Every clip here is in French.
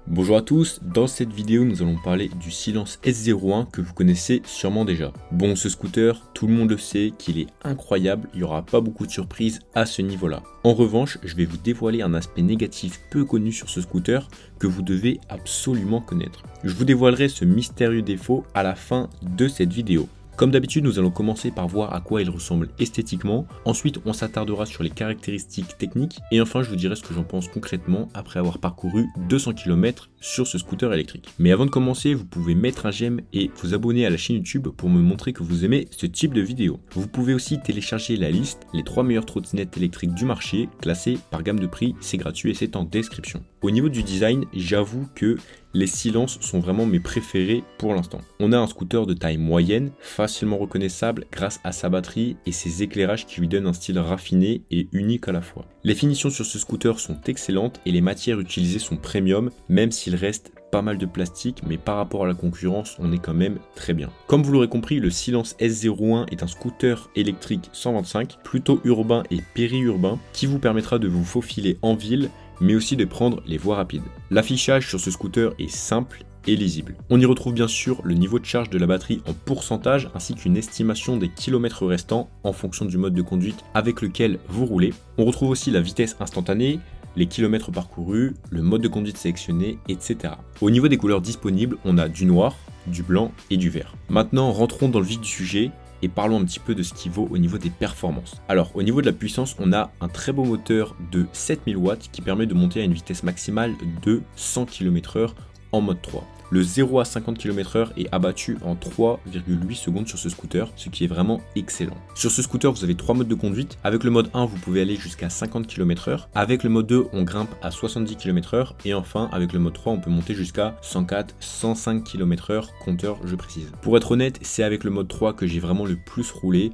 Bonjour à tous, dans cette vidéo nous allons parler du Silence S01 que vous connaissez sûrement déjà. Bon, ce scooter, tout le monde le sait qu'il est incroyable, il n'y aura pas beaucoup de surprises à ce niveau-là. En revanche, je vais vous dévoiler un aspect négatif peu connu sur ce scooter que vous devez absolument connaître. Je vous dévoilerai ce mystérieux défaut à la fin de cette vidéo. Comme d'habitude, nous allons commencer par voir à quoi il ressemble esthétiquement, ensuite on s'attardera sur les caractéristiques techniques, et enfin je vous dirai ce que j'en pense concrètement après avoir parcouru 200 km sur ce scooter électrique. Mais avant de commencer, vous pouvez mettre un j'aime et vous abonner à la chaîne YouTube pour me montrer que vous aimez ce type de vidéo. Vous pouvez aussi télécharger la liste, les 3 meilleures trottinettes électriques du marché, classées par gamme de prix, c'est gratuit et c'est en description. Au niveau du design, j'avoue que les silences sont vraiment mes préférés pour l'instant. On a un scooter de taille moyenne, facilement reconnaissable grâce à sa batterie et ses éclairages qui lui donnent un style raffiné et unique à la fois. Les finitions sur ce scooter sont excellentes et les matières utilisées sont premium, même s'il reste pas mal de plastique, mais par rapport à la concurrence, on est quand même très bien. Comme vous l'aurez compris, le Silence S01 est un scooter électrique 125, plutôt urbain et périurbain, qui vous permettra de vous faufiler en ville, mais aussi de prendre les voies rapides. L'affichage sur ce scooter est simple et lisible. On y retrouve bien sûr le niveau de charge de la batterie en pourcentage ainsi qu'une estimation des kilomètres restants en fonction du mode de conduite avec lequel vous roulez. On retrouve aussi la vitesse instantanée, les kilomètres parcourus, le mode de conduite sélectionné, etc. Au niveau des couleurs disponibles, on a du noir, du blanc et du vert. Maintenant, rentrons dans le vif du sujet et parlons un petit peu de ce qui vaut au niveau des performances. Alors, au niveau de la puissance, on a un très beau moteur de 7000 watts qui permet de monter à une vitesse maximale de 100 km/h en mode 3. Le 0 à 50 km/h est abattu en 3,8 secondes sur ce scooter, ce qui est vraiment excellent. Sur ce scooter, vous avez 3 modes de conduite. Avec le mode 1, vous pouvez aller jusqu'à 50 km/h. Avec le mode 2, on grimpe à 70 km/h. Et enfin, avec le mode 3, on peut monter jusqu'à 104, 105 km/h, compteur, je précise. Pour être honnête, c'est avec le mode 3 que j'ai vraiment le plus roulé.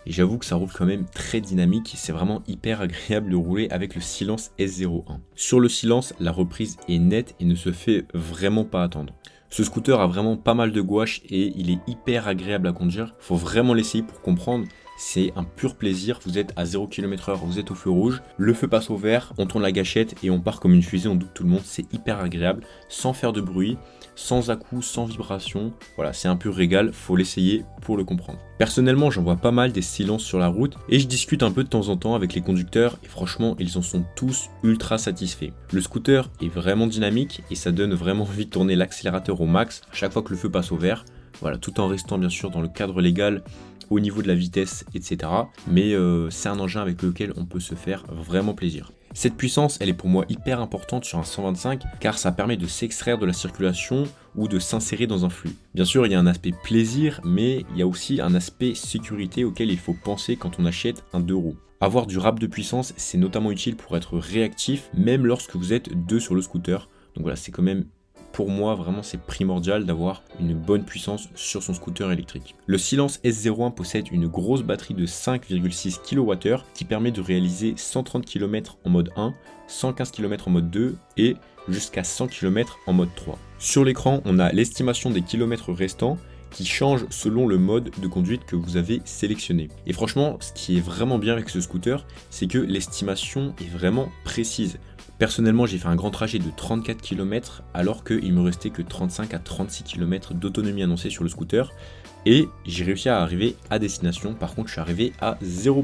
Et j'avoue que ça roule quand même très dynamique, c'est vraiment hyper agréable de rouler avec le Silence S01. Sur le Silence, la reprise est nette et ne se fait vraiment pas attendre. Ce scooter a vraiment pas mal de gouache et il est hyper agréable à conduire. Faut vraiment l'essayer pour comprendre. C'est un pur plaisir, vous êtes à 0 km/h, vous êtes au feu rouge, le feu passe au vert, on tourne la gâchette et on part comme une fusée, on doute tout le monde, c'est hyper agréable, sans faire de bruit, sans à-coups, sans vibration, voilà, c'est un pur régal, faut l'essayer pour le comprendre. Personnellement, j'en vois pas mal des silences sur la route et je discute un peu de temps en temps avec les conducteurs et franchement, ils en sont tous ultra satisfaits. Le scooter est vraiment dynamique et ça donne vraiment envie de tourner l'accélérateur au max à chaque fois que le feu passe au vert, voilà, tout en restant bien sûr dans le cadre légal, au niveau de la vitesse, etc. Mais c'est un engin avec lequel on peut se faire vraiment plaisir. Cette puissance, elle est pour moi hyper importante sur un 125 car ça permet de s'extraire de la circulation ou de s'insérer dans un flux. Bien sûr, il y a un aspect plaisir, mais il y a aussi un aspect sécurité auquel il faut penser quand on achète un 2 roues. Avoir du rap de puissance, c'est notamment utile pour être réactif, même lorsque vous êtes 2 sur le scooter. Donc voilà, c'est quand même... Pour moi, vraiment, c'est primordial d'avoir une bonne puissance sur son scooter électrique. Le Silence S01 possède une grosse batterie de 5,6 kWh qui permet de réaliser 130 km en mode 1, 115 km en mode 2 et jusqu'à 100 km en mode 3. Sur l'écran, on a l'estimation des kilomètres restants qui change selon le mode de conduite que vous avez sélectionné. Et franchement, ce qui est vraiment bien avec ce scooter, c'est que l'estimation est vraiment précise. Personnellement, j'ai fait un grand trajet de 34 km alors qu'il me restait que 35 à 36 km d'autonomie annoncée sur le scooter et j'ai réussi à arriver à destination. Par contre, je suis arrivé à 0%.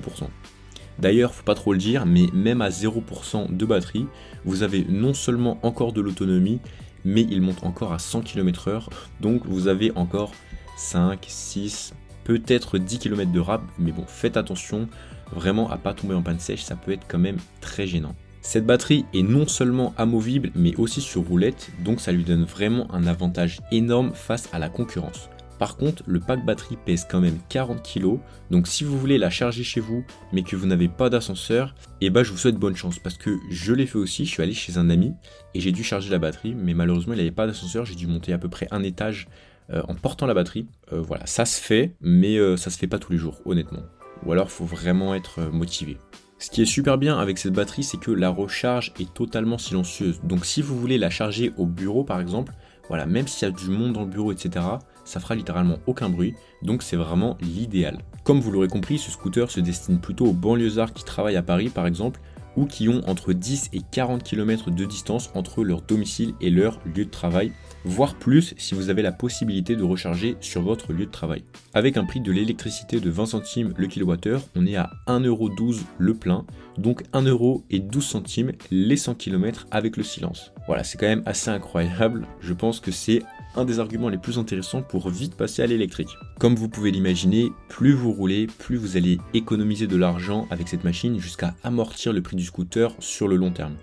D'ailleurs, faut pas trop le dire, mais même à 0% de batterie, vous avez non seulement encore de l'autonomie, mais il monte encore à 100 km/h. Donc vous avez encore 5, 6, peut-être 10 km de rab, mais bon, faites attention vraiment à pas tomber en panne sèche, ça peut être quand même très gênant. Cette batterie est non seulement amovible mais aussi sur roulette, donc ça lui donne vraiment un avantage énorme face à la concurrence. Par contre, le pack batterie pèse quand même 40 kg, donc si vous voulez la charger chez vous mais que vous n'avez pas d'ascenseur, et bah je vous souhaite bonne chance parce que je l'ai fait aussi, je suis allé chez un ami et j'ai dû charger la batterie, mais malheureusement il n'avait pas d'ascenseur, j'ai dû monter à peu près un étage en portant la batterie. Voilà, ça se fait, mais ça se fait pas tous les jours, honnêtement. Ou alors faut vraiment être motivé. Ce qui est super bien avec cette batterie, c'est que la recharge est totalement silencieuse. Donc si vous voulez la charger au bureau par exemple, voilà, même s'il y a du monde dans le bureau, etc., ça fera littéralement aucun bruit, donc c'est vraiment l'idéal. Comme vous l'aurez compris, ce scooter se destine plutôt aux banlieusards qui travaillent à Paris par exemple, ou qui ont entre 10 et 40 km de distance entre leur domicile et leur lieu de travail, voire plus si vous avez la possibilité de recharger sur votre lieu de travail. Avec un prix de l'électricité de 20 centimes le kWh, on est à 1,12 € le plein, donc 1,12 € les 100 km avec le silence. Voilà, c'est quand même assez incroyable, je pense que c'est un des arguments les plus intéressants pour vite passer à l'électrique. Comme vous pouvez l'imaginer, plus vous roulez, plus vous allez économiser de l'argent avec cette machine jusqu'à amortir le prix du scooter sur le long terme.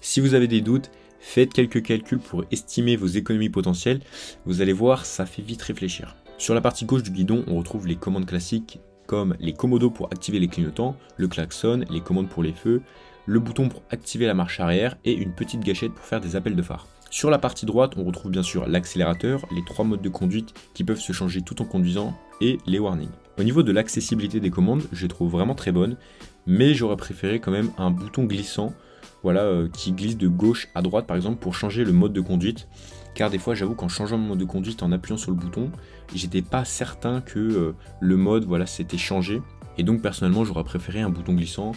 Si vous avez des doutes, faites quelques calculs pour estimer vos économies potentielles, vous allez voir, ça fait vite réfléchir. Sur la partie gauche du guidon, on retrouve les commandes classiques comme les commodos pour activer les clignotants, le klaxon, les commandes pour les feux, le bouton pour activer la marche arrière et une petite gâchette pour faire des appels de phare. Sur la partie droite, on retrouve bien sûr l'accélérateur, les 3 modes de conduite qui peuvent se changer tout en conduisant et les warnings. Au niveau de l'accessibilité des commandes, je les trouve vraiment très bonnes, mais j'aurais préféré quand même un bouton glissant, voilà, qui glisse de gauche à droite par exemple pour changer le mode de conduite. Car des fois, j'avoue qu'en changeant mon mode de conduite, en appuyant sur le bouton, j'étais pas certain que le mode voilà, s'était changé. Et donc personnellement, j'aurais préféré un bouton glissant.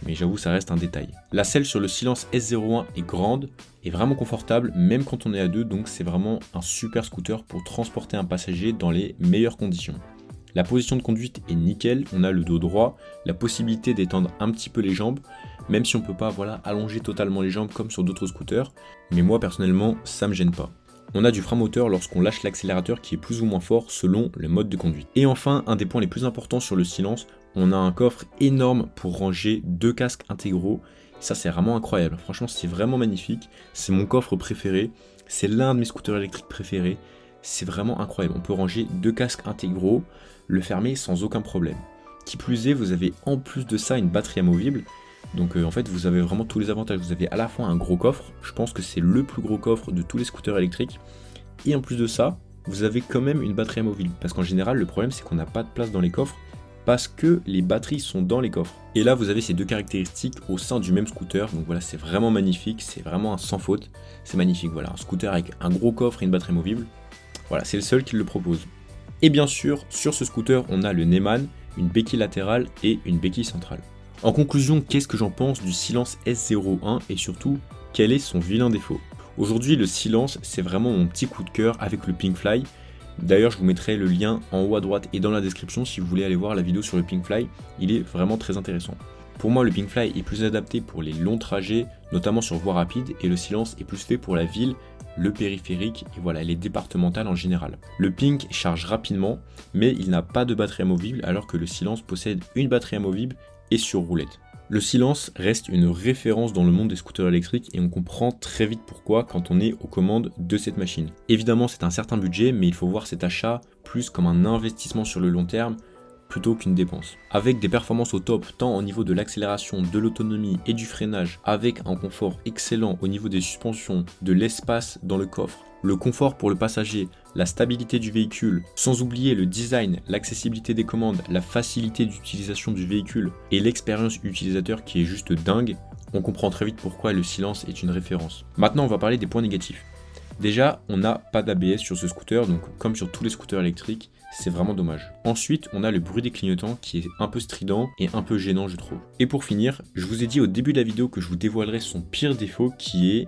Mais j'avoue, ça reste un détail. La selle sur le Silence S01 est grande et vraiment confortable, même quand on est à deux, donc c'est vraiment un super scooter pour transporter un passager dans les meilleures conditions. La position de conduite est nickel, on a le dos droit, la possibilité d'étendre un petit peu les jambes, même si on ne peut pas voilà, allonger totalement les jambes comme sur d'autres scooters, mais moi personnellement, ça me gêne pas. On a du frein moteur lorsqu'on lâche l'accélérateur qui est plus ou moins fort selon le mode de conduite. Et enfin, un des points les plus importants sur le Silence, on a un coffre énorme pour ranger 2 casques intégraux. Ça c'est vraiment incroyable, franchement c'est vraiment magnifique. C'est mon coffre préféré, c'est l'un de mes scooters électriques préférés. C'est vraiment incroyable, on peut ranger 2 casques intégraux, le fermer sans aucun problème. Qui plus est, vous avez en plus de ça une batterie amovible. Donc en fait vous avez vraiment tous les avantages, vous avez à la fois un gros coffre, je pense que c'est le plus gros coffre de tous les scooters électriques, et en plus de ça, vous avez quand même une batterie amovible, parce qu'en général le problème c'est qu'on n'a pas de place dans les coffres, parce que les batteries sont dans les coffres. Et là vous avez ces deux caractéristiques au sein du même scooter, donc voilà c'est vraiment magnifique, c'est vraiment un sans faute, c'est magnifique, voilà, un scooter avec un gros coffre et une batterie amovible, voilà c'est le seul qui le propose. Et bien sûr, sur ce scooter on a le Neyman, une béquille latérale et une béquille centrale. En conclusion, qu'est-ce que j'en pense du Silence S01 et surtout, quel est son vilain défaut? Aujourd'hui, le Silence, c'est vraiment mon petit coup de cœur avec le Pinkfly. D'ailleurs, je vous mettrai le lien en haut à droite et dans la description si vous voulez aller voir la vidéo sur le Pinkfly. Il est vraiment très intéressant. Pour moi, le Pinkfly est plus adapté pour les longs trajets, notamment sur voie rapide, et le Silence est plus fait pour la ville, le périphérique et voilà, les départementales en général. Le Pink charge rapidement, mais il n'a pas de batterie amovible alors que le Silence possède une batterie amovible et sur roulette. Le Silence reste une référence dans le monde des scooters électriques et on comprend très vite pourquoi quand on est aux commandes de cette machine. Évidemment c'est un certain budget, mais il faut voir cet achat plus comme un investissement sur le long terme plutôt qu'une dépense. Avec des performances au top tant au niveau de l'accélération, de l'autonomie et du freinage, avec un confort excellent au niveau des suspensions, de l'espace dans le coffre, le confort pour le passager, la stabilité du véhicule, sans oublier le design, l'accessibilité des commandes, la facilité d'utilisation du véhicule et l'expérience utilisateur qui est juste dingue, on comprend très vite pourquoi le Silence est une référence. Maintenant on va parler des points négatifs. Déjà, on n'a pas d'ABS sur ce scooter, donc comme sur tous les scooters électriques, c'est vraiment dommage. Ensuite, on a le bruit des clignotants qui est un peu strident et un peu gênant je trouve. Et pour finir, je vous ai dit au début de la vidéo que je vous dévoilerai son pire défaut qui est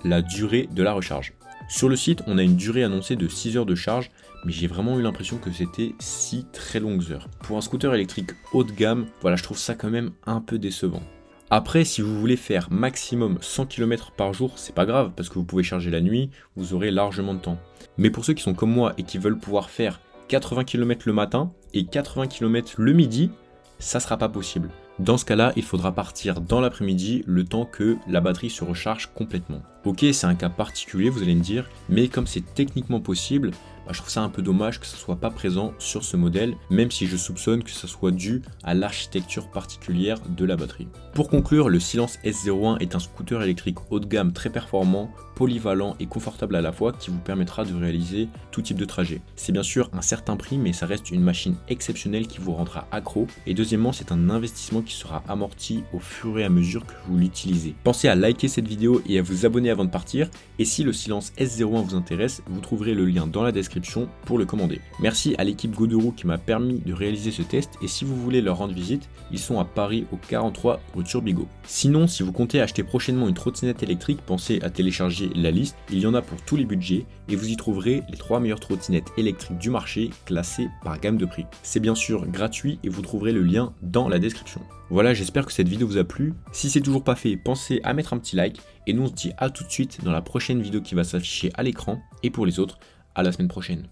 la durée de la recharge. Sur le site, on a une durée annoncée de 6 heures de charge, mais j'ai vraiment eu l'impression que c'était 6 très longues heures. Pour un scooter électrique haut de gamme, voilà, je trouve ça quand même un peu décevant. Après, si vous voulez faire maximum 100 km par jour, c'est pas grave, parce que vous pouvez charger la nuit, vous aurez largement de temps. Mais pour ceux qui sont comme moi et qui veulent pouvoir faire 80 km le matin et 80 km le midi, ça sera pas possible. Dans ce cas-là, il faudra partir dans l'après-midi, le temps que la batterie se recharge complètement. Ok, c'est un cas particulier, vous allez me dire, mais comme c'est techniquement possible, je trouve ça un peu dommage que ça soit pas présent sur ce modèle, même si je soupçonne que ça soit dû à l'architecture particulière de la batterie. Pour conclure, le Silence S01 est un scooter électrique haut de gamme très performant, polyvalent et confortable à la fois qui vous permettra de réaliser tout type de trajet. C'est bien sûr un certain prix, mais ça reste une machine exceptionnelle qui vous rendra accro. Et deuxièmement, c'est un investissement qui sera amorti au fur et à mesure que vous l'utilisez. Pensez à liker cette vidéo et à vous abonner avant de partir. Et si le Silence S01 vous intéresse, vous trouverez le lien dans la description description pour le commander. Merci à l'équipe Goderoux qui m'a permis de réaliser ce test et si vous voulez leur rendre visite, ils sont à Paris au 43 rue Turbigo. Sinon, si vous comptez acheter prochainement une trottinette électrique, pensez à télécharger la liste, il y en a pour tous les budgets et vous y trouverez les 3 meilleures trottinettes électriques du marché classées par gamme de prix. C'est bien sûr gratuit et vous trouverez le lien dans la description. Voilà, j'espère que cette vidéo vous a plu. Si c'est toujours pas fait, pensez à mettre un petit like et nous on se dit à tout de suite dans la prochaine vidéo qui va s'afficher à l'écran et pour les autres, à la semaine prochaine.